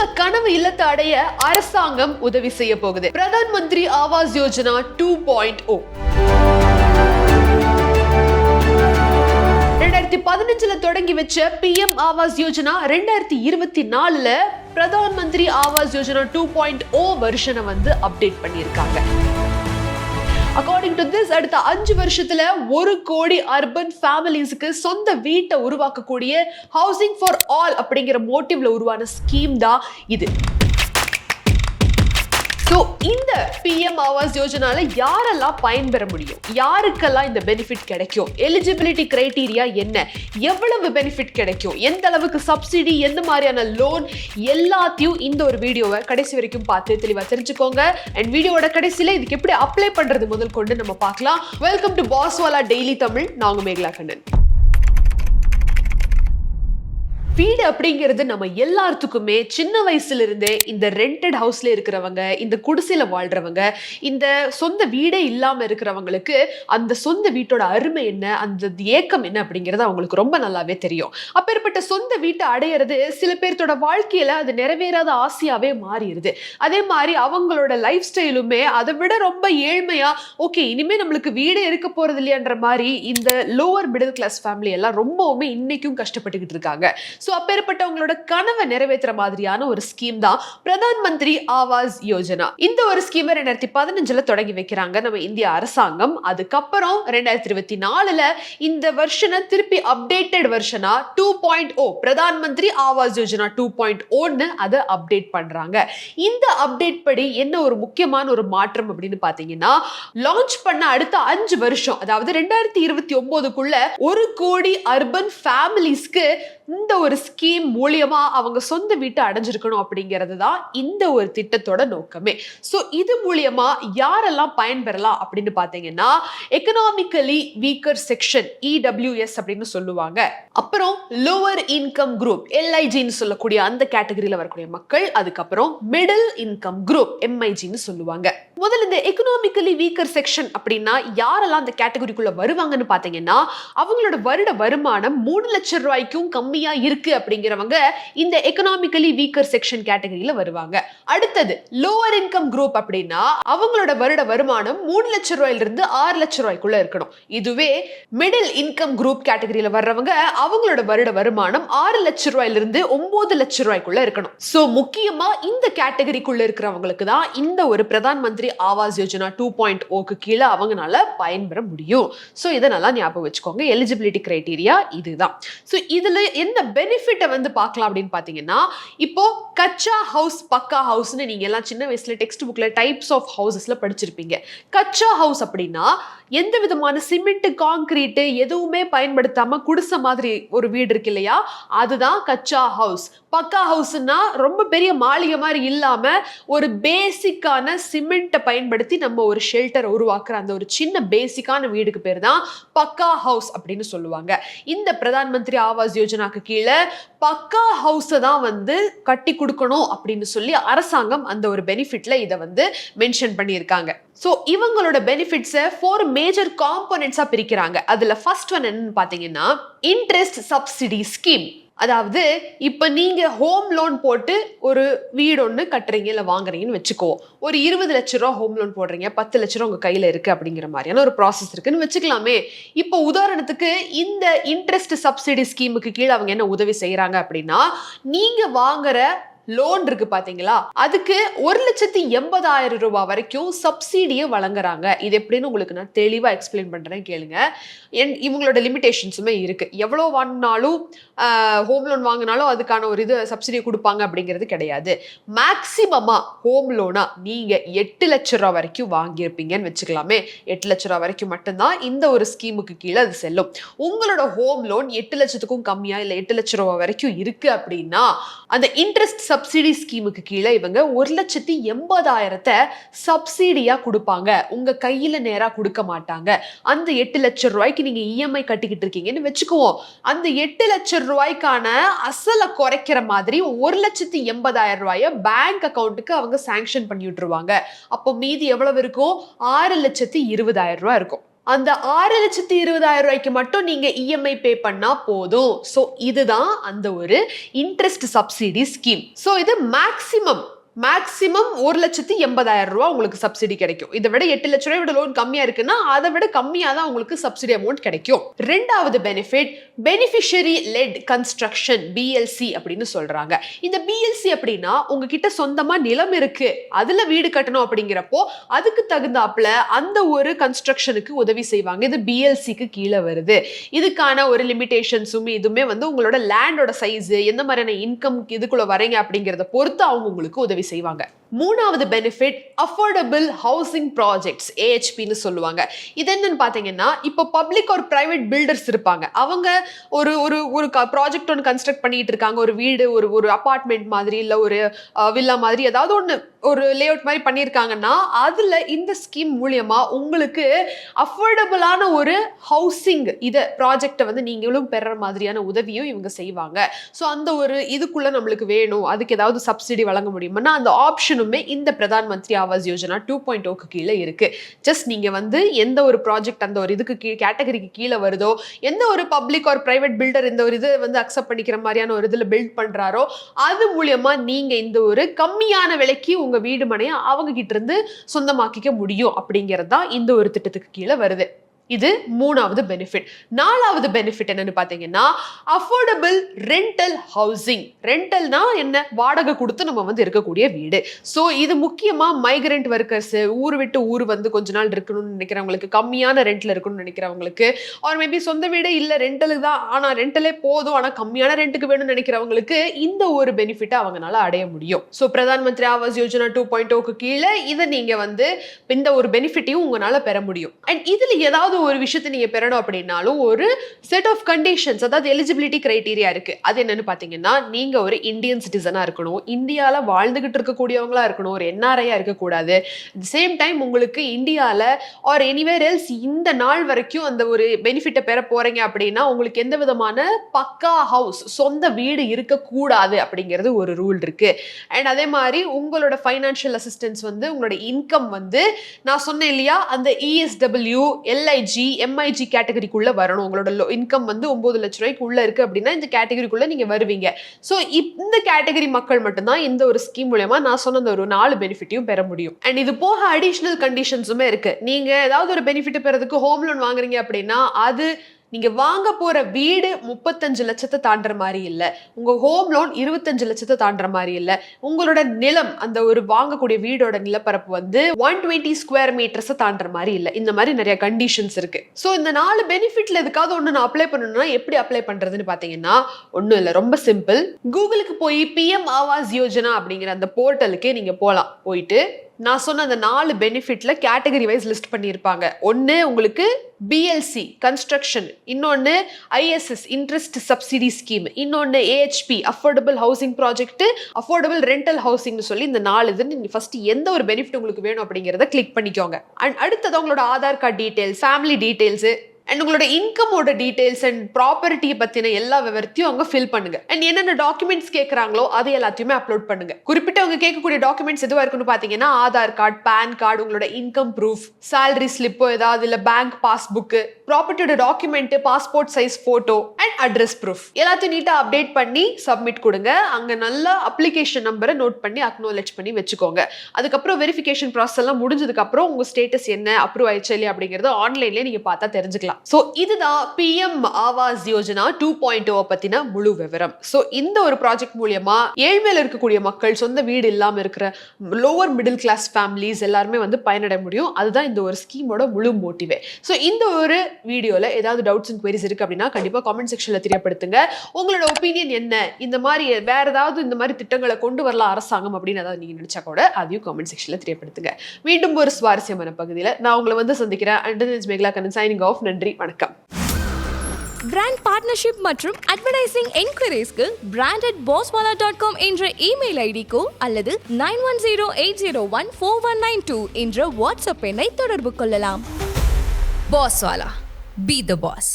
உங்க கனவு இல்லத்தை அடைய அரசாங்கம் உதவி செய்ய போகுது. பிரதான் மந்திரி ஆவாஸ் யோஜனா 2.0. 2015 தொடங்கி வச்ச PM ஆவாஸ் யோஜனா 2024 பிரதான் மந்திரி ஆவாஸ் யோஜனா 2.0 வெர்ஷனை அப்டேட் பண்ணியிருக்காங்க. According to this, அடுத்த 5 வருஷத்துல 1 கோடி அர்பன் ஃபேமிலிஸ்க்கு சொந்த வீட்டை உருவாக்கக்கூடிய ஹவுசிங் ஃபார் ஆல் அப்படிங்கிற மோட்டிவ்ல உருவான ஸ்கீம் தான் இது. இந்த PM ஆவாஸ் யோஜனால யாரெல்லாம் பயன்பெற முடியும், யாருக்கெல்லாம் இந்த பெனிஃபிட் கிடைக்கும், எலிஜிபிலிட்டி கிரைட்டீரியா என்ன, எவ்வளவு பெனிஃபிட் கிடைக்கும், எந்த அளவுக்கு சப்சிடி, எந்த மாதிரியான லோன், எல்லாத்தையும் இந்த ஒரு வீடியோவை கடைசி வரைக்கும் பார்த்து தெளிவா தெரிஞ்சுக்கோங்க. அண்ட் வீடியோவோட கடைசியில இதுக்கு எப்படி அப்ளை பண்றது முதல் கொண்டு நம்ம பார்க்கலாம். Welcome to Paaswala daily Tamil. நான் உங்க மேகலா கண்ணன். வீடு அப்படிங்கிறது நம்ம எல்லாத்துக்குமே சின்ன வயசுல இருந்தே இந்த ரெண்டட் ஹவுஸ்ல இருக்கிறவங்க, இந்த குடிசையில வாழ்றவங்க, இந்த சொந்த வீடே இல்லாம இருக்கிறவங்களுக்கு அந்த சொந்த வீட்டோட அருமை என்ன, அந்த ஏக்கம் என்ன அப்படிங்கிறது அவங்களுக்கு ரொம்ப நல்லாவே தெரியும். அப்பேற்பட்ட சொந்த வீட்டை அடையிறது சில பேர்த்தோட வாழ்க்கையில அது நிறைவேறாத ஆசையாவே மாறிடுது. அதே மாதிரி அவங்களோட லைஃப் ஸ்டைலுமே அதை விட ரொம்ப ஏழ்மையா, ஓகே இனிமே நம்மளுக்கு வீடே இருக்க போறது இல்லையான்ற மாதிரி இந்த லோவர் மிடில் கிளாஸ் ஃபேமிலி எல்லாம் ரொம்பவுமே இன்னைக்கும் கஷ்டப்பட்டுக்கிட்டு இருக்காங்க. அப்பேற்பட்டவங்களோட கனவை நிறைவேற்ற மாதிரியான ஒரு ஸ்கீம் தான் பிரதான் மந்திரி ஆவாஸ் யோஜனா. இந்த ஒரு ஸ்கீம் 2015 தொடங்கி வைக்கிறாங்க நம்ம இந்திய அரசாங்கம். அதுக்கப்புறம் 2024 இந்த வெர்ஷனை திருப்பி அப்டேட்டட் வெர்ஷனா 2.0 பிரதான் மந்திரி ஆவாஸ் யோஜனா 2.0 அதை அப்டேட் பண்றாங்க. இந்த அப்டேட் படி என்ன ஒரு முக்கியமான ஒரு மாற்றம் அப்படின்னு பாத்தீங்கன்னா, லான்ச் பண்ண அடுத்த 5 வருஷம், அதாவது 2029க்குள்ள 1 கோடி அர்பன் ஃபேமிலிஸ்க்கு இந்த ஒரு ஸ்கீம் மூலியமா அவங்க சொந்த வீட்டை அடைஞ்சிருக்கணும் அப்படிங்கிறது தான் இந்த ஒரு திட்டத்தோட நோக்கமே. சோ இது மூலியமா யாரெல்லாம் பயன்பெறலாம் அப்படின்னு பாத்தீங்கன்னா, எக்கனாமிக்கலி வீக்கர் செக்ஷன் EWS அப்படின்னு சொல்லுவாங்க. அப்புறம் லோவர் இன்கம் குரூப் LIGன்னு சொல்லக்கூடிய அந்த கேட்டகரியில வரக்கூடிய மக்கள். அதுக்கப்புறம் மிடில் இன்கம் குரூப் MIGன்னு சொல்லுவாங்க. முதல்ல இந்த எக்கனாமிக்கலி வீக்கர் செக்ஷன் அப்படின்னா யாரெல்லாம் அந்த கேட்டகரிக்குள்ள வருவாங்கன்னு பாத்தீங்கன்னா, அவங்களோட வருட வருமானம் 3 லட்சம் ரூபாய்க்கும் கம்மியா இருக்கு அப்படிங்கிறவங்க இந்த எக்கனாமிக்கலி வீக்கர் செக்ஷன் கேட்டகரியில வருவாங்க. அடுத்தது லோவர் இன்கம் குரூப் அப்படின்னா அவங்களோட வருட வருமானம் 3 லட்சம் ரூபாயில இருந்து 6 லட்சம் ரூபாய்க்குள்ள இருக்கணும். இதுவே மிடில் இன்கம் குரூப் கேட்டகரியில வர்றவங்க அவங்களோட வருட வருமானம் 6 லட்சம் ரூபாயில இருந்து 9 லட்சம் ரூபாய்க்குள்ள இருக்கணும். சோ முக்கியமா இந்த கேட்டகரிக்குள்ள இருக்கிறவங்களுக்கு தான் இந்த ஒரு பிரதான் மந்திரி ஆவாஸ் யோஜனா 2.0க்கு கீழே அவங்களால பயன்பெற முடியும். சோ இதை நல்லா ஞாபகம் வச்சுக்கோங்க. எலிஜிபிலிட்டி கிரைட்டீரியா இதுதான். சோ இதுல என்ன பெனிஃபிட்டை பார்க்கலாம் அப்படின்னு பாத்தீங்கன்னா, இப்போ கச்சா ஹவுஸ், பக்கா ஹவுஸ்னு நீங்க எல்லாம் சின்ன வயசுல டெக்ஸ்ட் புக்ல டைப்ஸ் ஆஃப் ஹவுசஸ்ல படிச்சிருப்பீங்க. கச்சா ஹவுஸ் அப்படின்னா எந்த விதமான சிமெண்ட், கான்கிரீட் எதுவுமே பயன்படுத்தாம குடிசை மாதிரி ஒரு வீடு இருக்கு இல்லையா, அதுதான் கச்சா ஹவுஸ். பக்கா ஹவுஸ்னா ரொம்ப பெரிய மாளிகை மாதிரி இல்லாம ஒரு பேசிக்கான சிமெண்ட்டை பயன்படுத்தி நம்ம ஒரு ஷெல்டர் உருவாக்குற அந்த ஒரு சின்ன பேசிக்கான வீடுக்கு பேர் தான் பக்கா ஹவுஸ் அப்படின்னு சொல்லுவாங்க. இந்த பிரதான் மந்திரி ஆவாஸ் யோஜனாக்கு கீழே பக்கா ஹவுஸை தான் கட்டி கொடுக்கணும் அப்படின்னு சொல்லி அரசாங்கம் அந்த ஒரு பெனிஃபிட்ல இதை மென்ஷன் பண்ணியிருக்காங்க. சோ இவங்களோட பெனிஃபிட்ஸை 4 மேஜர் காம்போனன்ட்ஸா பிரிக்கிறாங்க. அதுல ஃபர்ஸ்ட் ஒன் என்னன்னு பாத்தீங்கன்னா, இன்ட்ரெஸ்ட் சப்சிடி ஸ்கீம். அதாவது இப்ப நீங்க ஹோம் லோன் போட்டு ஒரு வீடு ஒண்ணு கட்டுறீங்க இல்ல வாங்குறீங்கன்னு வச்சுக்கோ, ஒரு 20 லட்சம் ரூபாய் ஹோம் லோன் போடுறீங்க, 10 லட்சம் ரூபாய் உங்க கையில இருக்கு அப்படிங்கிற மாதிரியான ஒரு ப்ராசஸ் இருக்குன்னு வச்சுக்கலாமே. இப்போ உதாரணத்துக்கு இந்த இன்ட்ரெஸ்ட் சப்சிடி ஸ்கீமுக்கு கீழே அவங்க என்ன உதவி செய்யறாங்க அப்படின்னா, நீங்க வாங்குற லோன் இருக்கு பாத்தீங்களா, அதுக்கு 1,80,000 ரூபாய் வரைக்கும் சப்சிடியை வழங்குறாங்க. இது எப்படின்னு உங்களுக்கு நான் தெளிவா எக்ஸ்பிளைன் பண்றேன், கேளுங்க. இவங்களோட லிமிடேஷன்ஸுமே இருக்கு. எவ்வளவு வாங்கினாலும் ஹோம் லோன் வாங்கினாலும் அதுக்கான ஒரு இது சப்சிடியை கொடுப்பாங்க அப்படிங்கிறது கிடையாது. மேக்சிமமா ஹோம் லோனா நீங்க 8 லட்சம் ரூபாய் வரைக்கும் வாங்கியிருப்பீங்கன்னு வச்சுக்கலாமே. 8 லட்சம் ரூபாய் வரைக்கும் மட்டும்தான் இந்த ஒரு ஸ்கீமுக்கு கீழே அது செல்லும். உங்களோட ஹோம் லோன் 8 லட்சத்துக்கும் கம்மியா இல்ல 8 லட்சம் ரூபாய் வரைக்கும் இருக்கு அப்படின்னா அந்த இன்ட்ரெஸ்ட் சப்சிடி ஸ்கீமுக்கு கீழே இவங்க 1,80,000 சப்சிடியா கொடுப்பாங்க. உங்க கையில நேரா கொடுக்க மாட்டாங்க. அந்த 8 லட்சம் ரூபாய்க்கு நீங்க EMI கட்டிக்கிட்டு இருக்கீங்கன்னு வச்சுக்குவோம். அந்த 8 லட்சம் ரூபாய்க்கான அசலை குறைக்கிற மாதிரி 1,80,000 ரூபாய பேங்க் அக்கௌண்ட்டுக்கு அவங்க சாங்ஷன் பண்ணி விட்டுருவாங்க. அப்போ மீதி எவ்வளவு இருக்கும்? 6,20,000 ரூபாய் இருக்கும். அந்த 6,20,000 மட்டும் நீங்க இஎம்ஐ பே பண்ணா போதும். சோ இதுதான் அந்த ஒரு இன்ட்ரெஸ்ட் சப்சிடி ஸ்கீம். சோ இது மேக்ஸிமம் 1,80,000 உங்களுக்கு சப்சிடி கிடைக்கும். இதை விட 8 லட்ச ரூபாயோட லோன் கம்மியா இருக்குன்னா அதை விட கம்மியா தான் உங்களுக்கு சப்சிடி அமௌண்ட் கிடைக்கும். ரெண்டாவது benefit beneficiary let construction, PLC அப்படின்னு சொல்றாங்க. இந்த பிஎல்சி அப்படின்னா உங்ககிட்ட சொந்தமா நிலம் இருக்கு, அதுல வீடு கட்டணும் அப்படிங்கிறப்போ அதுக்கு தகுந்தாப்புல அந்த ஒரு கன்ஸ்ட்ரக்ஷனுக்கு உதவி செய்வாங்க. இது பிஎல்சிக்கு கீழே வருது. இதுக்கான ஒரு லிமிடேஷன்ஸும் இதுவுமே உங்களோட லேண்டோட சைஸ், எந்த மாதிரியான இன்கம் இதுக்குள்ள வரீங்க அப்படிங்கறத பொறுத்து அவங்க உங்களுக்கு உதவி செய்வாங்க. மூணாவது பெனிஃபிட் அஃபோர்டபிள் ஹவுசிங் ப்ராஜெக்ட்ஸ், ஏஹெச்பின்னு சொல்லுவாங்க. இது என்னன்னு பாத்தீங்கன்னா, இப்போ பப்ளிக் ஒரு பிரைவேட் பில்டர்ஸ் இருப்பாங்க. அவங்க ஒரு ஒரு ஒரு ப்ராஜெக்ட் ஒன்று கன்ஸ்ட்ரக்ட் பண்ணிட்டு இருக்காங்க. ஒரு வீடு, ஒரு அபார்ட்மெண்ட் மாதிரி இல்ல ஒரு வில்லா மாதிரி ஏதாவது ஒன்று ஒரு லேஅவுட் மாதிரி பண்ணியிருக்காங்கன்னா அதுல இந்த ஸ்கீம் மூலியமா உங்களுக்கு அஃபோர்டபுளான ஒரு ஹவுசிங் இதை ப்ராஜெக்டை நீங்களும் பெற மாதிரியான உதவியும் இவங்க செய்வாங்க. ஸோ அந்த ஒரு இதுக்குள்ள நம்மளுக்கு வேணும், அதுக்கு ஏதாவது சப்சிடி வழங்க முடியுமா, அந்த ஆப்ஷனுமே இந்த பிரதான் மந்திரி ஆவாஸ் யோஜனா 2.0க்கு கீழே இருக்கு. ஜஸ்ட் நீங்க எந்த ஒரு ப்ராஜெக்ட் அந்த ஒரு இதுக்கு கேட்டகரிக்கு கீழே வருதோ, எந்த ஒரு பப்ளிக் ஒரு பிரைவேட் பில்டர் இந்த ஒரு இது அக்செப்ட் பண்ணிக்கிற மாதிரியான ஒரு இதுல பில்ட் பண்றாரோ அது மூலியமா நீங்க இந்த ஒரு கம்மியான விலைக்கு உங்க வீடு மனையை அவங்க கிட்ட இருந்து சொந்தமாக்கிக்க முடியும் அப்படிங்கிறது தான் இந்த ஒரு திட்டத்துக்கு கீழே வருது. இது மூணாவது பெனிஃபிட். நாலாவது பெனிஃபிட் என்னன்னு பாத்தீங்கன்னா அஃபோர்டபிள் ரெண்டல் ஹவுசிங். ரெண்டல்னா என்ன, வாடகை கொடுத்து நம்ம இருக்கக்கூடிய வீடு. சோ இது முக்கியமா மைக்ரண்ட் ஒர்க்கர்ஸ், ஊர் விட்டு ஊர் கொஞ்ச நாள் இருக்கணும்னு நினைக்கிறவங்களுக்கு, கம்மியான ரெண்ட்ல இருக்கணும்னு நினைக்கிறவங்களுக்கு, ஆர் மேபி சொந்த வீடு இல்ல ரெண்டலுக்கு தான் ஆனா ரெண்டலே போதும் ஆனா கம்மியான ரெண்ட்டுக்கு வேணும்னு நினைக்கிறவங்களுக்கு இந்த ஒரு பெனிஃபிட்டை அவங்களால அடைய முடியும். சோ பிரதான் மந்திரி ஆவாஸ் யோஜனா 2.0க்கு கீழே இதை நீங்க இந்த ஒரு பெனிஃபிட்டையும் உங்களால பெற முடியும். அண்ட் இதுல ஏதாவது ஒரு விஷயத்தை நீங்க பெறணும் அப்படின்னாலும் ஒரு செட் ஆஃப் கண்டிஷன்ஸ், அதாவது எலிஜிபிலிட்டி கிரைட்டீரியா இருக்கு. அது என்னன்னு பாத்தீங்கன்னா, நீங்க ஒரு இந்தியன் சிட்டிசனா இருக்கணும், இந்தியால வாழ்ந்துகிட்டு இருக்கக்கூடியவங்களா இருக்கணும், ஒரு என்ஆர்ஐயா இருக்கக்கூடாது. அட் சேம் டைம் உங்களுக்கு இந்தியால ஆர் எனிவேர் எல்ஸ் இந்த நாள் வரைக்கும் அந்த ஒரு பெனிஃபிட்டை பெற போறீங்க அப்படின்னா உங்களுக்கு எந்த விதமான பக்கா ஹவுஸ், சொந்த வீடு இருக்கக்கூடாது அப்படிங்கிறது ஒரு ரூல் இருக்கு. அண்ட் அதே மாதிரி உங்களோட ஃபைனான்சியல் அசிஸ்டன்ஸ் உங்களோட இன்கம் நான் சொன்னேன் இல்லையா, அந்த இஎஸ்டபிள்யூ, எல்ஐஜி, எம்ஐஜி கேட்டகரிக்குள்ள வரணும். உங்களோட இன்கம் 9 லட்ச ரூபாய்க்கு உள்ள இருக்கு அப்படின்னா இந்த கேட்டகரிக்குள்ள நீங்க வருவீங்க. சோ இந்த கேட்டகரி மக்கள் மட்டும்தான் இந்த ஒரு ஸ்கீம் மூலமா நான் சொன்ன ஒரு 4 பெனிஃபிட்டையும் பெற முடியும். அண்ட் இது போக அடிஷனல் கண்டிஷன்ஸுமே இருக்கு. நீங்க ஏதாவது ஒரு பெனிஃபிட் பெறதுக்கு ஹோம் லோன் வாங்குறீங்க அப்படின்னா அது நீங்க வாங்க போற வீடு 35 லட்சத்தை தாண்டுற மாதிரி இல்ல, உங்க ஹோம் லோன் 25 லட்சத்தை தாண்டுற மாதிரி இல்ல, உங்களோட நிலம் அந்த ஒரு வாங்கக்கூடிய வீடோட நிலப்பரப்பு 120 ஸ்கொயர் மீட்டர்ஸ் தாண்டுற மாதிரி இல்ல. இந்த மாதிரி நிறைய கண்டிஷன்ஸ் இருக்கு. சோ இந்த 4 பெனிஃபிட்ல எதுக்காவது ஒண்ணு நான் அப்ளை பண்ணணும்னா எப்படி அப்ளை பண்றதுன்னு பாத்தீங்கன்னா ஒண்ணும் இல்ல, ரொம்ப சிம்பிள். கூகுளுக்கு போய் PM ஆவாஸ் யோஜனா அப்படிங்கிற அந்த போர்ட்டலுக்கே நீங்க போலாம். போயிட்டு நான் சொன்ன அந்த 4 பெனிஃபிட்ல கேட்டகரி வைஸ் லிஸ்ட் பண்ணியிருப்பாங்க. ஒன்னு உங்களுக்கு பிஎல்சி கன்ஸ்ட்ரக்ஷன், இன்னொன்னு ஐஎஸ்எஸ் இன்ட்ரெஸ்ட் சப்சிடி ஸ்கீம், இன்னொன்னு AHP affordable housing project, affordable rental ஹவுசிங்னு சொல்லி இந்த 4 இது நீங்க ஃபர்ஸ்ட் எந்த ஒரு பெனிஃபிட் உங்களுக்கு வேணும் அப்படிங்கறத கிளிக் பண்ணிக்கோங்க. அண்ட் அடுத்தது உங்களோட Aadhaar card details, family details and உங்களோட இன்கமோட டீடைல்ஸ் அண்ட் ப்ராப்பர்ட்டியை பத்தின எல்லா விவரத்தையும் அவங்க ஃபில் பண்ணுங்க. அண்ட் என்னென்ன டாக்குமெண்ட்ஸ் கேட்கறாங்களோ அது எல்லாத்தையுமே அப்லோட் பண்ணுங்க. குறிப்பிட்ட அவங்க கேட்கக்கூடிய டாக்குமெண்ட்ஸ் எதுவா இருக்குன்னு பாத்தீங்கன்னா ஆதார் கார்டு, பேன் கார்டு, உங்களோட இன்கம் ப்ரூஃப், சேலரி ஸ்லிப்போ ஏதாவது இல்ல பேங்க் பாஸ்புக், ப்ராப்பர்ட்டியோட document, passport size photo and address proof எல்லாத்தையும் நீட்டா அப்டேட் பண்ணி சப்மிட் கொடுங்க. அங்க நல்லா அப்ளிகேஷன் நம்பரை நோட் பண்ணி அக்னாலெட்ஜ் பண்ணி வச்சுக்கோங்க. அதுக்கப்புறம் வெரிஃபிகேஷன் ப்ராசஸ் எல்லாம் முடிஞ்சதுக்கு அப்புறம் உங்க ஸ்டேட்டஸ் என்ன, அப்ரூவ் ஆயிடுச்சு இல்லையா அப்படிங்கறது ஆன்லைன்லயே நீங்க பார்த்தா தெரிஞ்சுக்கலாம். சோ இதுதான் PM ஆவாஸ் யோஜனா 2.0 பத்தின முழு விவரம். சோ இந்த ஒரு ப்ராஜெக்ட் மூலமா ஏழ்மையில இருக்கக்கூடிய மக்கள், சொந்த வீடு இல்லாம இருக்கிற லோவர் மிடில் கிளாஸ் ஃபேமிலிஸ் எல்லாருமே பயனடைய முடியும். அதுதான் இந்த ஒரு ஸ்கீமோட முழு மோட்டிவே. சோ இந்த ஒரு வீடியோல ஏதாவது டவுட்ஸ் அண்ட் குவெரிஸ் இருக்கு அப்படின்னா கண்டிப்பா கமெண்ட் செக்ஷன்ல தெரியப்படுத்துங்க. உங்களோட ஒப்பீனியன் என்ன, இந்த மாதிரி வேற ஏதாவது இந்த மாதிரி திட்டங்களை கொண்டு வரலாம் அரசாங்கம் அப்படின்னு ஏதாவது நீங்க நினைச்சா கூட அதையும் கமெண்ட் செக்ஷன்ல தெரியப்படுத்துங்க. மீண்டும் ஒரு சுவாரஸ்யமான பகுதியில நான் உங்களை சந்திக்கிறேன். And Mekala Kannan signing off. நன்றி, வணக்கம். பிராண்ட் பார்ட்னர்ஷிப் மற்றும் அட்வர்டைசிங் என்குயரிஸ்க்கு brand@bosswala.com என்ற இமெயில் ஐடிக்கோ அல்லது 9108014192 என்ற வாட்ஸ்அப் எண்ணை தொடர்பு கொள்ளலாம். Bosswala. Be the boss.